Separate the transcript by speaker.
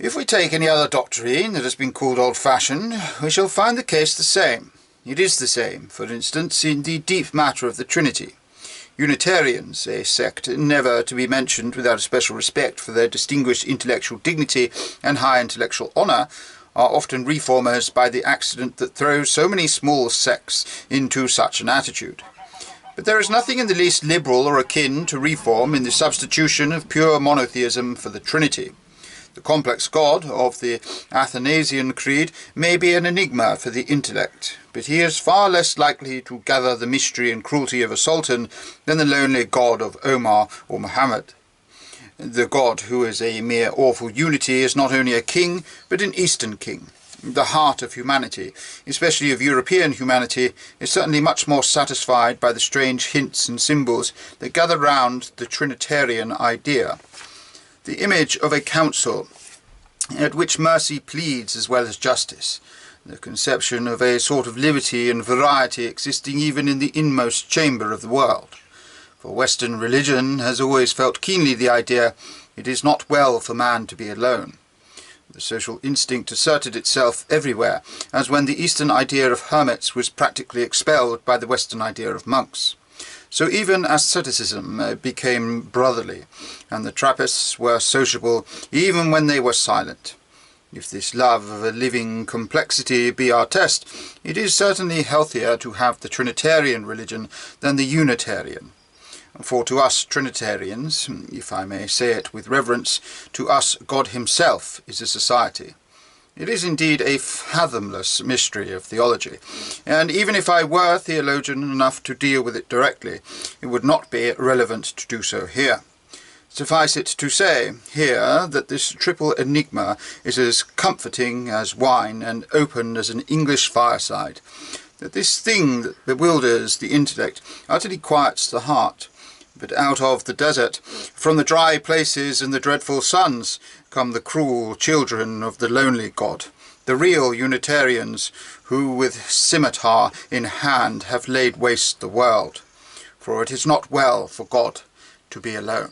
Speaker 1: If we take any other doctrine that has been called old-fashioned, we shall find the case the same. It is the same, for instance, in the deep matter of the Trinity. Unitarians, a sect never to be mentioned without a special respect for their distinguished intellectual dignity and high intellectual honour, are often reformers by the accident that throws so many small sects into such an attitude. But there is nothing in the least liberal or akin to reform in the substitution of pure monotheism for the Trinity. The complex God of the Athanasian Creed may be an enigma for the intellect, but he is far less likely to gather the mystery and cruelty of a sultan than the lonely God of Omar or Muhammad. The God who is a mere awful unity is not only a king, but an Eastern king. The heart of humanity, especially of European humanity, is certainly much more satisfied by the strange hints and symbols that gather round the Trinitarian idea. The image of a council at which mercy pleads as well as justice, the conception of a sort of liberty and variety existing even in the inmost chamber of the world. For Western religion has always felt keenly the idea, it is not well for man to be alone. The social instinct asserted itself everywhere, as when the Eastern idea of hermits was practically expelled by the Western idea of monks. So even asceticism became brotherly, and the Trappists were sociable even when they were silent. If this love of a living complexity be our test, it is certainly healthier to have the Trinitarian religion than the Unitarian. For to us Trinitarians, if I may say it with reverence, to us God himself is a society. It is indeed a fathomless mystery of theology, and even if I were theologian enough to deal with it directly, it would not be relevant to do so here. Suffice it to say here that this triple enigma is as comforting as wine and open as an English fireside, that this thing that bewilders the intellect utterly quiets the heart. But out of the desert, from the dry places and the dreadful suns, come the cruel children of the lonely God, the real Unitarians, who with scimitar in hand have laid waste the world. For it is not well for God to be alone.